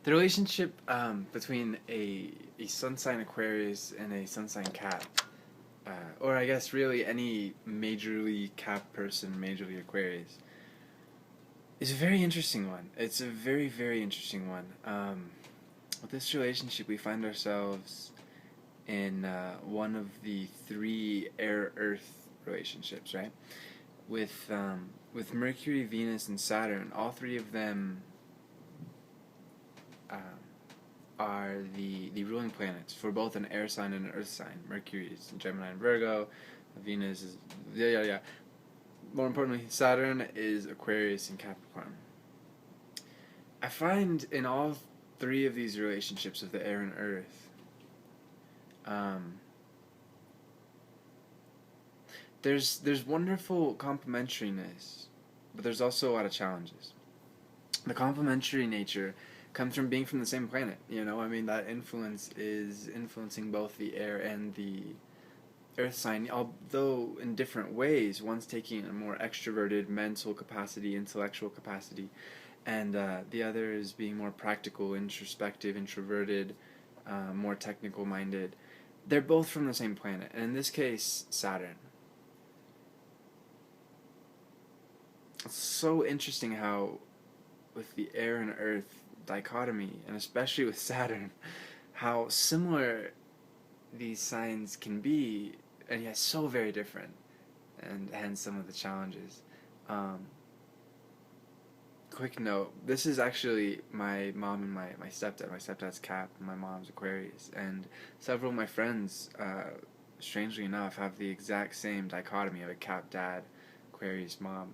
The relationship between a sun sign Aquarius and a sun sign Cap, or I guess really any majorly Cap person, majorly Aquarius, is a very interesting one. It's a very, very interesting one. With this relationship, we find ourselves in one of the three air-earth relationships, right? With Mercury, Venus, and Saturn, all three of them um, are the ruling planets for both an air sign and an earth sign. Mercury is in Gemini and Virgo. Venus is yeah. More importantly, Saturn is Aquarius and Capricorn. I find in all three of these relationships of the air and earth, um, there's wonderful complementariness, but there's also a lot of challenges. The complementary nature comes from being from the same planet. I mean, that influence is influencing both the air and the earth sign, although in different ways. One's taking a more extroverted mental capacity, intellectual capacity, and the other is being more practical, introspective, introverted, more technical minded. They're both from the same planet, and in this case, Saturn. It's so interesting how, with the air and earth dichotomy, and especially with Saturn, how similar these signs can be, and yet so very different, and hence some of the challenges. Um, Quick note, this is actually my mom and my stepdad. My stepdad's Cap, and my mom's Aquarius, and several of my friends, strangely enough, have the exact same dichotomy of a Cap dad, Aquarius mom,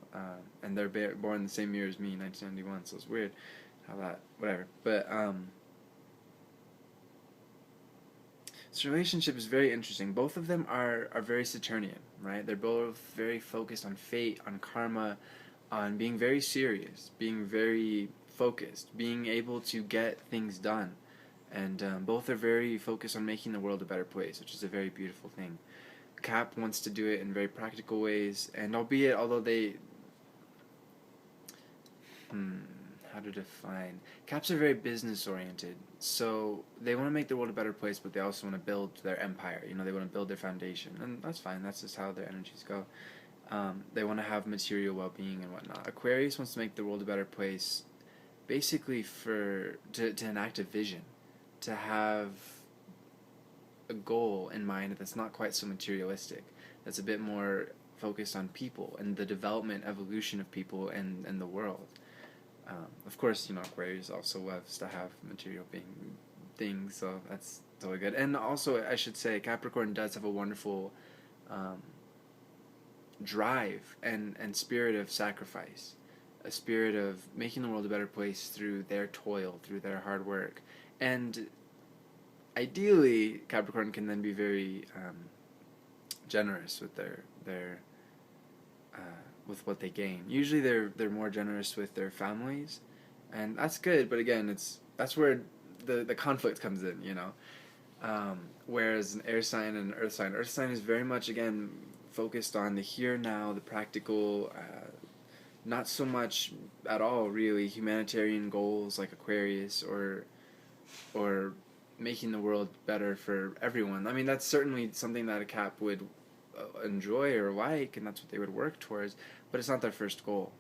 and they're born the same year as me, 1991, so it's weird how that, whatever. But, this relationship is very interesting. Both of them are very Saturnian, right? They're both very focused on fate, on karma, on being very serious, being very focused, being able to get things done. And both are very focused on making the world a better place, which is a very beautiful thing. Cap wants to do it in very practical ways, and although they, how to define, Caps are very business oriented, so they want to make the world a better place, but they also want to build their empire. They want to build their foundation, and that's fine. That's just how their energies go. They want to have material well-being and whatnot. Aquarius wants to make the world a better place, basically to enact a vision, to have a goal in mind that's not quite so materialistic, that's a bit more focused on people and the development, evolution of people and the world. Of course, Aquarius also loves to have material being things, so that's totally good. And also, I should say, Capricorn does have a wonderful drive and spirit of sacrifice, a spirit of making the world a better place through their toil, through their hard work. And ideally, Capricorn can then be very generous with their with what they gain. Usually, they're more generous with their families, and that's good. But again, that's where the conflict comes in. Whereas an air sign and an earth sign is very much, again, focused on the here now, the practical. Not so much at all, really, humanitarian goals like Aquarius or making the world better for everyone. I mean, that's certainly something that a Cap would enjoy or like, and that's what they would work towards, but it's not their first goal.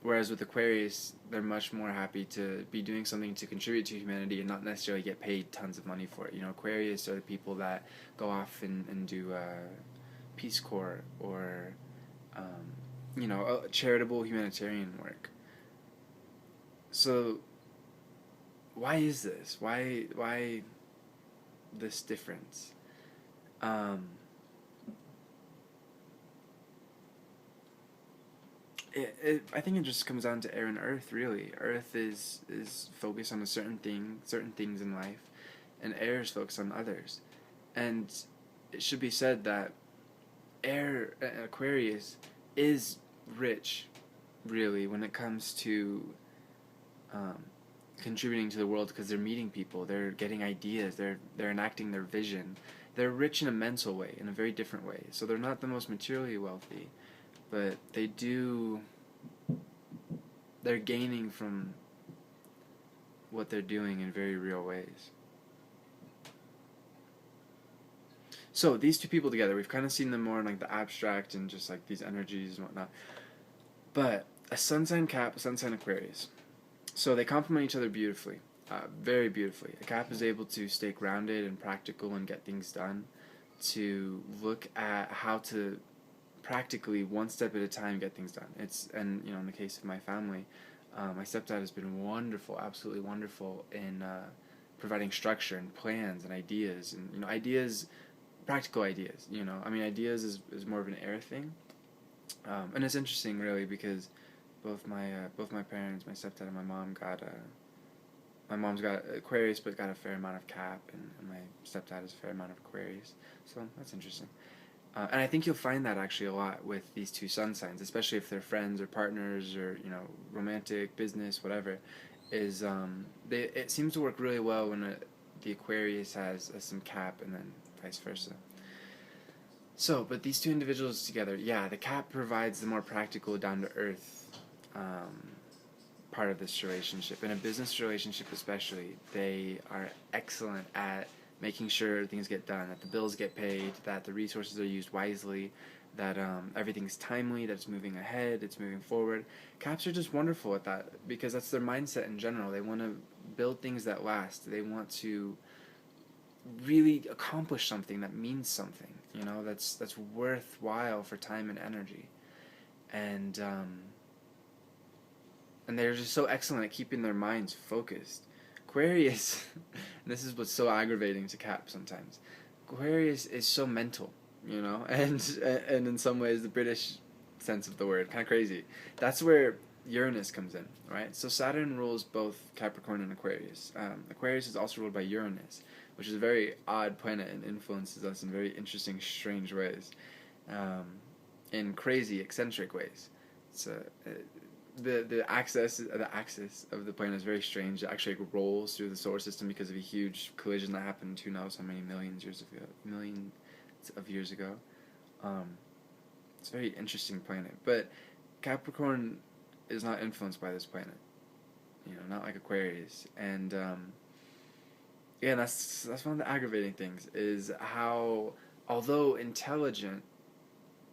Whereas with Aquarius, they're much more happy to be doing something to contribute to humanity and not necessarily get paid tons of money for it. Aquarius are the people that go off and do Peace Corps or charitable humanitarian work. So why is this? Why this difference? I think it just comes down to air and earth, really. Earth is focused on certain things in life, and air is focused on others. And it should be said that Aquarius is rich, really, when it comes to contributing to the world, because they're meeting people, they're getting ideas, they're enacting their vision. They're rich in a mental way, in a very different way. So they're not the most materially wealthy, but they're gaining from what they're doing in very real ways. So these two people together, we've kind of seen them more in like the abstract and just like these energies and whatnot. But a sun sign Cap, a sun sign Aquarius. So they complement each other beautifully, very beautifully. A Cap is able to stay grounded and practical and get things done, to look at how to practically, one step at a time, get things done. And in the case of my family, my stepdad has been wonderful, absolutely wonderful in providing structure and plans and ideas, and ideas, practical ideas. I mean, ideas is more of an air thing, and it's interesting really because both my parents, my stepdad and my mom got my mom's got Aquarius, but got a fair amount of Cap, and my stepdad has a fair amount of Aquarius. So that's interesting. And I think you'll find that actually a lot with these two sun signs, especially if they're friends or partners or romantic, business, whatever. It seems to work really well when the Aquarius has some Cap, and then vice versa. So, but these two individuals together, yeah, the Cap provides the more practical, down to earth part of this relationship. In a business relationship, especially, they are excellent at making sure things get done, that the bills get paid, that the resources are used wisely, that everything's timely, that it's moving ahead, it's moving forward. Caps are just wonderful at that because that's their mindset in general. They want to build things that last. They want to really accomplish something that means something, that's worthwhile for time and energy. And they're just so excellent at keeping their minds focused. Aquarius, and this is what's so aggravating to Cap sometimes. Aquarius is so mental, and in some ways the British sense of the word, kind of crazy. That's where Uranus comes in, right? So Saturn rules both Capricorn and Aquarius. Aquarius is also ruled by Uranus, which is a very odd planet and influences us in very interesting, strange ways, in crazy, eccentric ways. The axis of the planet is very strange. It actually rolls through the solar system because of a huge collision that happened who knows how many millions of years ago. It's a very interesting planet, but Capricorn is not influenced by this planet, not like Aquarius. And yeah, that's one of the aggravating things, is how, although intelligent,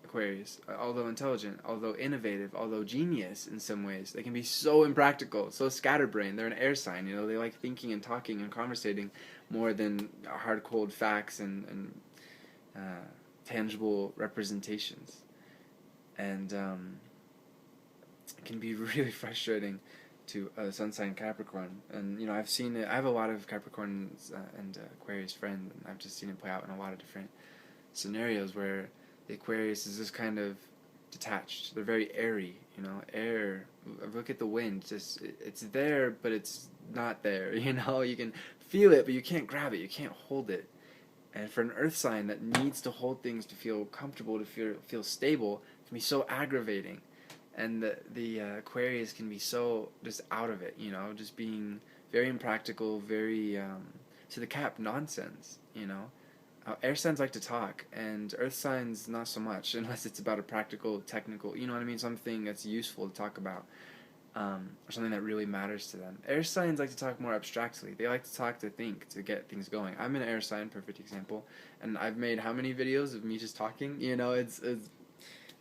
Aquarius, although innovative, although genius in some ways, they can be so impractical, so scatterbrained. They're an air sign, they like thinking and talking and conversating more than hard, cold facts and tangible representations. And it can be really frustrating to a sun sign Capricorn. And I've seen it. I have a lot of Capricorns and Aquarius friends, and I've just seen it play out in a lot of different scenarios where the Aquarius is just kind of detached. They're very airy, air. Look at the wind. It's there, but it's not there. You can feel it, but you can't grab it. You can't hold it. And for an earth sign that needs to hold things to feel comfortable, to feel stable, it can be so aggravating. And the Aquarius can be so just out of it, just being very impractical, very, to the Cap, nonsense, air signs like to talk, and earth signs not so much, unless it's about a practical, technical, something that's useful to talk about, or something that really matters to them. Air signs like to talk more abstractly. They like to talk, to think, to get things going. I'm an air sign, perfect example, and I've made how many videos of me just talking?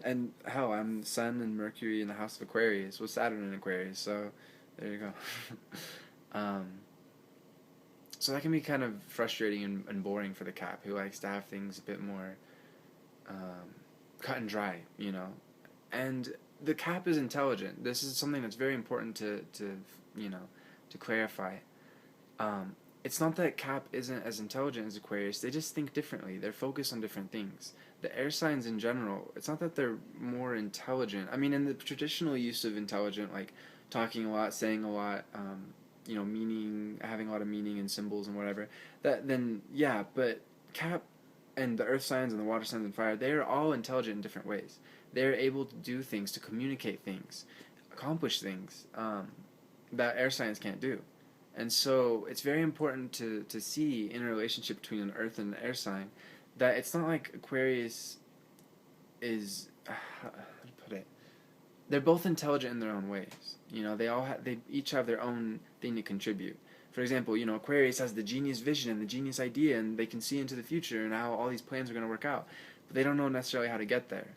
And hell, I'm Sun and Mercury in the house of Aquarius, with Saturn in Aquarius, so there you go. So that can be kind of frustrating and boring for the Cap, who likes to have things a bit more cut and dry, And the Cap is intelligent. This is something that's very important to clarify. It's not that Cap isn't as intelligent as Aquarius. They just think differently. They're focused on different things. The air signs in general, it's not that they're more intelligent. I mean, in the traditional use of intelligent, like talking a lot, saying a lot, meaning, having a lot of meaning and symbols and whatever, but Cap and the earth signs and the water signs and fire, they are all intelligent in different ways. They're able to do things, to communicate things, accomplish things that air signs can't do. And so it's very important to see in a relationship between an earth and an air sign that it's not like Aquarius is, how to put it, they're both intelligent in their own ways. They each have their own thing to contribute. For example, Aquarius has the genius vision and the genius idea, and they can see into the future and how all these plans are going to work out, but they don't know necessarily how to get there.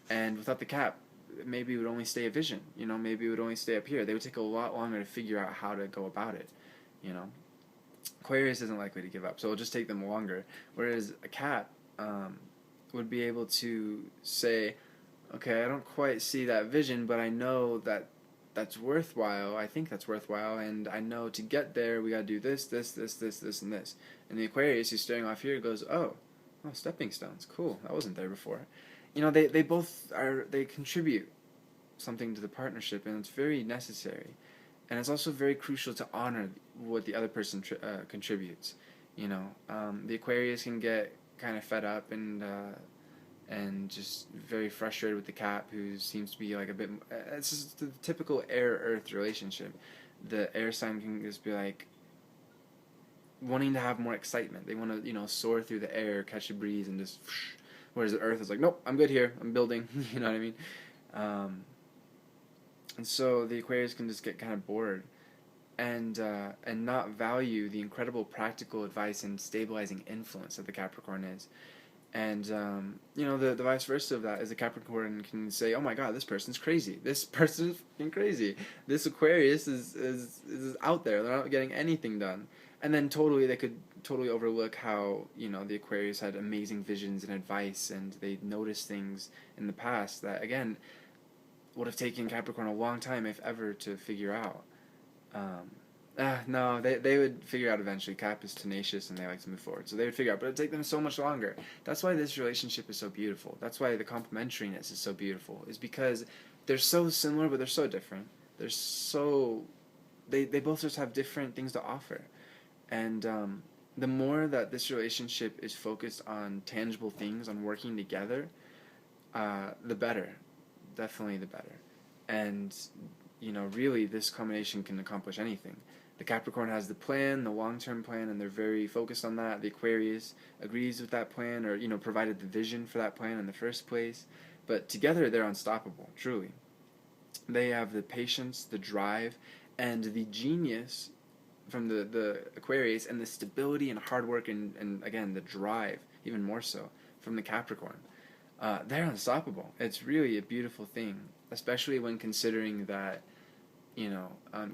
And without the cap, maybe it would only stay a vision. Maybe it would only stay up here. They would take a lot longer to figure out how to go about it. Aquarius isn't likely to give up, so it'll just take them longer. Whereas a cat would be able to say, okay, I don't quite see that vision, but I know that that's worthwhile. I think that's worthwhile, and I know to get there we gotta do this, this, this, this, this, and this. And the Aquarius, who's staring off here, goes, oh, stepping stones, cool. That wasn't there before. They both they contribute something to the partnership, and it's very necessary. And it's also very crucial to honor what the other person contributes. The Aquarius can get kind of fed up and just very frustrated with the Cap, who seems to be like a bit. It's just the typical air-earth relationship. The air sign can just be like wanting to have more excitement. They want to soar through the air, catch a breeze, and just. Whereas the Earth is like, nope, I'm good here. I'm building. You know what I mean? And so the Aquarius can just get kind of bored, and not value the incredible practical advice and stabilizing influence that the Capricorn is. And the vice versa of that is the Capricorn can say, oh my God, this person's crazy. This person is fucking crazy. This Aquarius is out there. They're not getting anything done. And then they could totally overlook how the Aquarius had amazing visions and advice, and they noticed things in the past that again would have taken Capricorn a long time, if ever, to figure out. No, they would figure out eventually. Cap is tenacious and they like to move forward, so they would figure out, but it'd take them so much longer. That's why this relationship is so beautiful. That's why the complementariness is so beautiful, is because they're so similar but they're so different. They both just have different things to offer. And the more that this relationship is focused on tangible things, on working together, the better. Definitely the better. And really this combination can accomplish anything. The Capricorn has the plan, the long-term plan, and they're very focused on that. The Aquarius agrees with that plan, or provided the vision for that plan in the first place. But together they're unstoppable, truly. They have the patience, the drive, and the genius from the Aquarius, and the stability and hard work and again the drive, even more so, from the Capricorn. They're unstoppable. It's really a beautiful thing, especially when considering that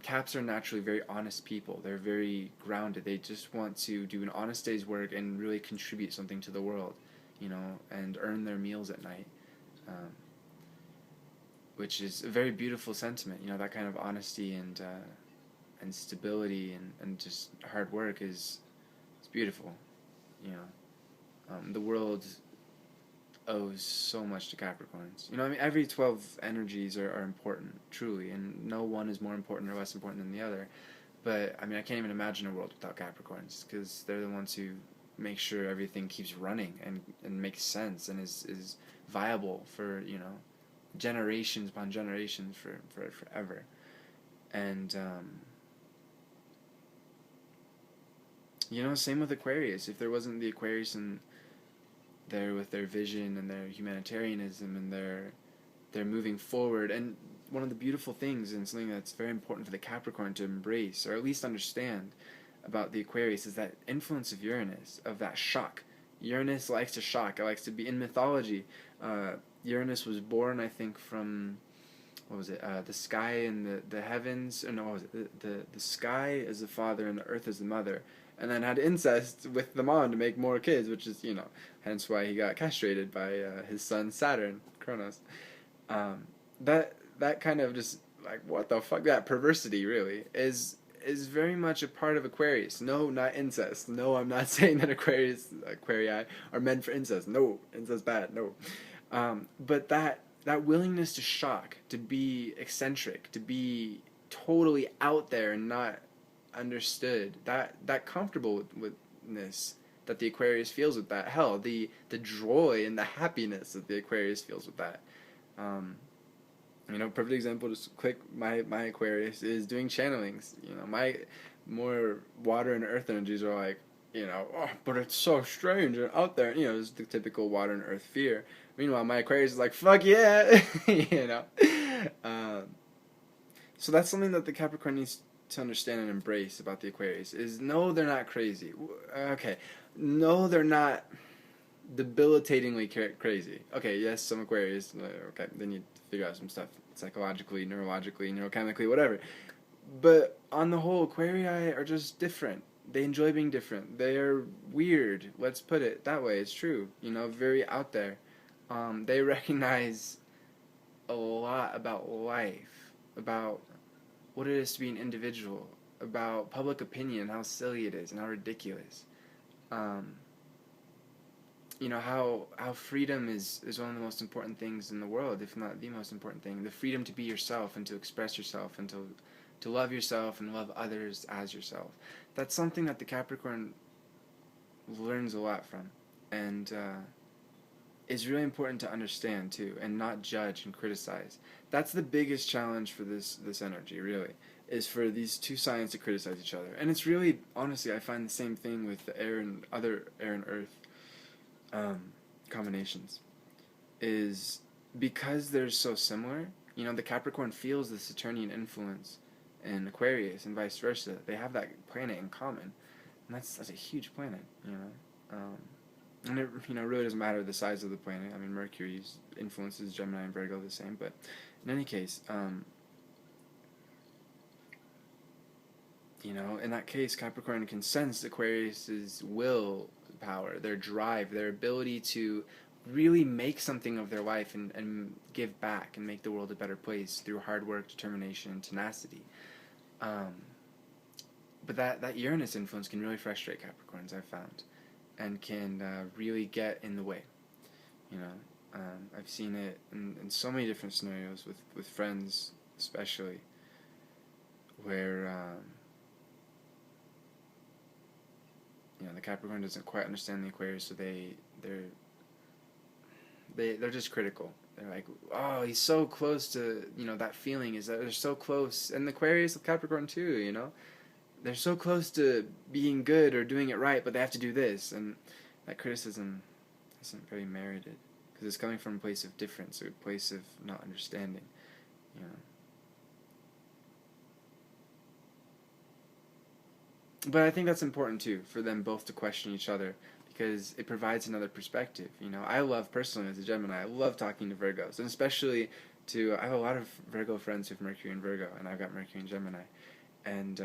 Caps are naturally very honest people. They're very grounded. They just want to do an honest day's work and really contribute something to the world, and earn their meals at night, which is a very beautiful sentiment. That kind of honesty and stability and just hard work is beautiful. The world owes so much to Capricorns. Every 12 energies are important, truly, and no one is more important or less important than the other. But I can't even imagine a world without Capricorns, because they're the ones who make sure everything keeps running and makes sense and is viable for generations upon generations for forever. And same with Aquarius. If there wasn't the Aquarius and there with their vision and their humanitarianism and their moving forward, and one of the beautiful things and something that's very important for the Capricorn to embrace, or at least understand, about the Aquarius is that influence of Uranus, of that shock. Uranus likes to shock. It likes to be in mythology. Uranus was born, I think, from the sky and the heavens, or no, what was it? The sky is the father and the earth is the mother, and then had incest with the mom to make more kids, which is, hence why he got castrated by his son Saturn, Kronos. That kind of just, like, what the fuck, that perversity, really, is very much a part of Aquarius. No, not incest. No, I'm not saying that Aquarii are meant for incest. No, incest bad, no. But that willingness to shock, to be eccentric, to be totally out there and not understood, that comfortableness that the Aquarius feels with that, hell, the joy and the happiness that the Aquarius feels with that. Perfect example, just click my Aquarius is doing channelings. My more water and earth energies are like, but it's so strange and out there. It's the typical water and earth fear. Meanwhile, my Aquarius is like, fuck yeah, So that's something that the Capricorn needs to understand and embrace about the Aquarius is, no, they're not crazy. Okay, no, they're not debilitatingly crazy. Okay, yes, some Aquarius. Okay, they need to figure out some stuff psychologically, neurologically, neurochemically, whatever. But on the whole, Aquarii are just different. They enjoy being different. They are weird. Let's put it that way. It's true. You know, very out there. They recognize a lot about life, about what it is to be an individual, about public opinion, how silly it is, and how ridiculous. Um, you know, how freedom is one of the most important things in the world, if not the most important thing. The freedom to be yourself and to express yourself and to love yourself and love others as yourself. That's something that the Capricorn learns a lot from, and is really important to understand too, and not judge and criticize. That's the biggest challenge for this energy, really, is for these two signs to criticize each other. And it's really, honestly, I find the same thing with the air and other air and earth combinations, is because they're so similar. You know, the Capricorn feels the Saturnian influence in Aquarius and vice versa. They have that planet in common, and that's a huge planet, you know. And it, you know, really doesn't matter the size of the planet. I mean, Mercury's influences Gemini and Virgo the same, but in any case, you know, in that case, Capricorn can sense Aquarius's will power, their drive, their ability to really make something of their life and give back and make the world a better place through hard work, determination, and tenacity. But that Uranus influence can really frustrate Capricorns, I've found, and can really get in the way. You know, I've seen it in so many different scenarios with friends, especially, where you know, the Capricorn doesn't quite understand the Aquarius, so they're just critical. They're like, oh, he's so close to, you know, that feeling is that they're so close, and the Aquarius, the Capricorn too, you know, they're so close to being good or doing it right, but they have to do this, and that criticism isn't very merited because it's coming from a place of difference or a place of not understanding, you know. But I think that's important too, for them both to question each other, because it provides another perspective. You know, I love, personally as a Gemini, I love talking to Virgos, and especially I have a lot of Virgo friends who have Mercury and Virgo, and I've got Mercury and Gemini, and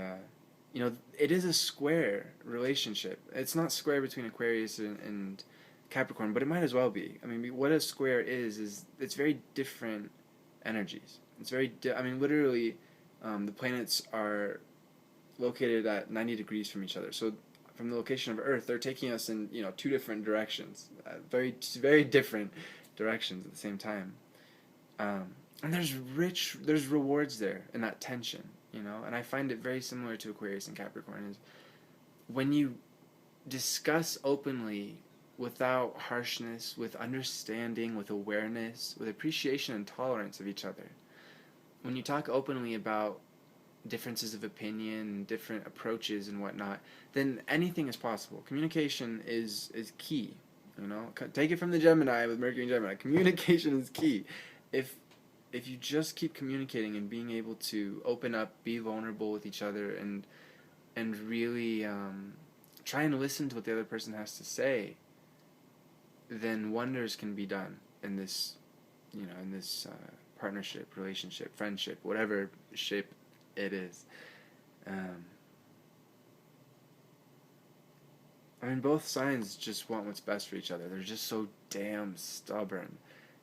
you know, it is a square relationship. It's not square between Aquarius and Capricorn, but it might as well be. I mean, what a square is it's very different energies. It's very, I mean, literally, the planets are located at 90 degrees from each other. So from the location of Earth, they're taking us in, you know, two different directions, very different directions at the same time. And there's rewards there in that tension, you know. And I find it very similar to Aquarius and Capricorn, is when you discuss openly, without harshness, with understanding, with awareness, with appreciation and tolerance of each other. When you talk openly about differences of opinion, different approaches and whatnot, then anything is possible. Communication is key, you know. Take it from the Gemini with Mercury and Gemini. Communication is key. If you just keep communicating and being able to open up, be vulnerable with each other, and really try and listen to what the other person has to say, then wonders can be done in this, you know, in this partnership, relationship, friendship, whatever shape it is. I mean, both signs just want what's best for each other. They're just so damn stubborn.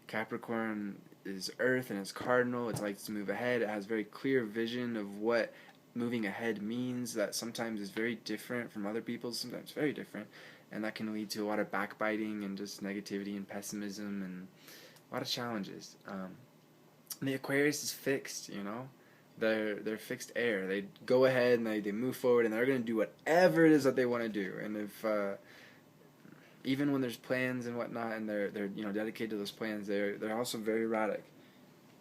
Capricorn is Earth and it's cardinal. It likes to move ahead. It has very clear vision of what moving ahead means, that sometimes is very different from other people's, sometimes very different, and that can lead to a lot of backbiting and just negativity and pessimism and a lot of challenges. The Aquarius is fixed, you know. They're fixed air. They go ahead and they move forward, and they're going to do whatever it is that they want to do. And if even when there's plans and whatnot, and they're you know, dedicated to those plans, they're also very erratic.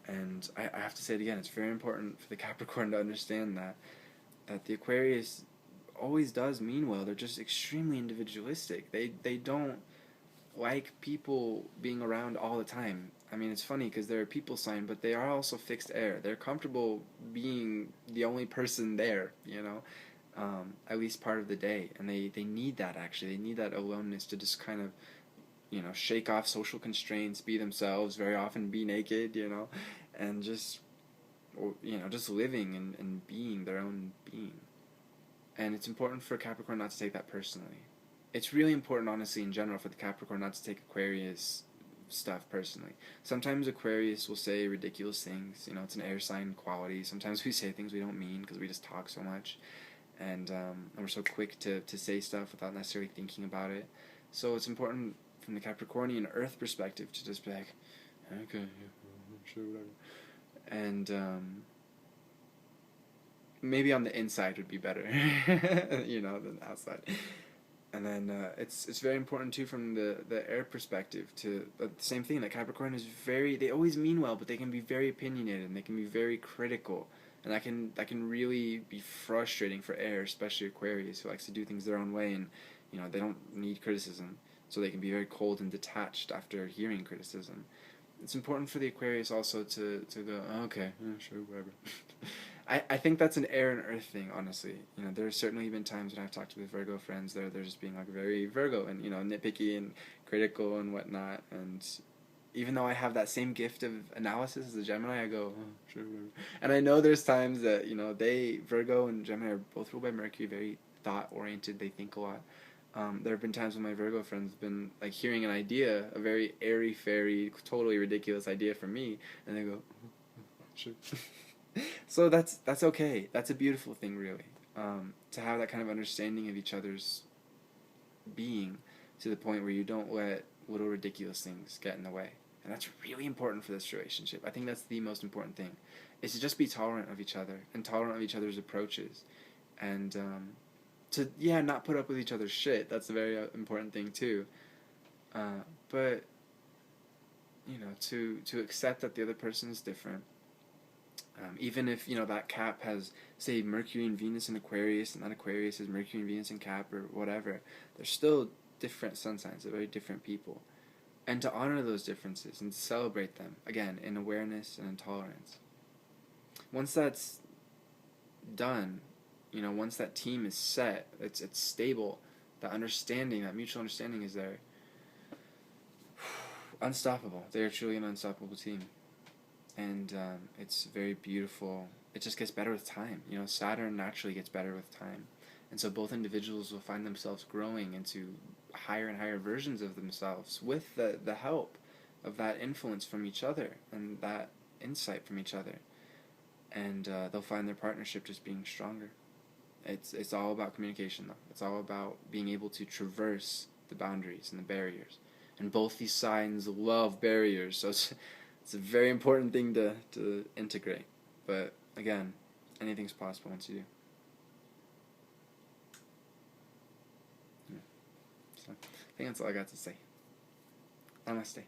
And I have to say it again, it's very important for the Capricorn to understand that the Aquarius always does mean well. They're just extremely individualistic. They don't like people being around all the time. I mean, it's funny because they're a people sign, but they are also fixed air. They're comfortable being the only person there, you know, at least part of the day. And they need that, actually. They need that aloneness to just kind of, you know, shake off social constraints, be themselves, very often be naked, you know, and just, or, you know, just living and being their own being. And it's important for Capricorn not to take that personally. It's really important, honestly, in general, for the Capricorn not to take Aquarius stuff personally. Sometimes Aquarius will say ridiculous things. You know, it's an air sign quality. Sometimes we say things we don't mean because we just talk so much, and we're so quick to say stuff without necessarily thinking about it. So it's important from the Capricornian Earth perspective to just be like, okay, yeah, sure, whatever, and maybe on the inside would be better, you know, than outside. And then it's very important too from the air perspective to the same thing. That Capricorn is very, they always mean well, but they can be very opinionated and they can be very critical, and that can really be frustrating for air, especially Aquarius, who likes to do things their own way, and you know they don't need criticism, so they can be very cold and detached after hearing criticism. It's important for the Aquarius also to go, oh, okay, yeah, sure, whatever. I think that's an air and earth thing, honestly. You know, there's certainly been times when I've talked with Virgo friends, they're just being like very Virgo and, you know, nitpicky and critical and whatnot. And even though I have that same gift of analysis as a Gemini, I go, oh, sure, whatever. And I know there's times that, you know, Virgo and Gemini are both ruled by Mercury, very thought oriented, they think a lot. There have been times when my Virgo friends have been like hearing an idea, a very airy fairy, totally ridiculous idea from me, and they go, oh, sure. So that's okay. That's a beautiful thing, really. To have that kind of understanding of each other's being to the point where you don't let little ridiculous things get in the way. And that's really important for this relationship. I think that's the most important thing, is to just be tolerant of each other and tolerant of each other's approaches, and to not put up with each other's shit. That's a very important thing too. But you know, to accept that the other person is different. Even if, you know, that Cap has, say, Mercury and Venus in Aquarius, and that Aquarius has Mercury and Venus in Cap, or whatever, they're still different sun signs. They're very different people. And to honor those differences and to celebrate them, again, in awareness and in tolerance. Once that's done, you know, once that team is set, it's stable, that understanding, that mutual understanding is there, unstoppable. They are truly an unstoppable team. And it's very beautiful. It just gets better with time. You know, Saturn naturally gets better with time. And so both individuals will find themselves growing into higher and higher versions of themselves with the help of that influence from each other and that insight from each other. And they'll find their partnership just being stronger. It's all about communication, though. It's all about being able to traverse the boundaries and the barriers. And both these signs love barriers, so it's a very important thing to integrate. But again, anything's possible once you do. Yeah. So I think that's all I got to say. Namaste.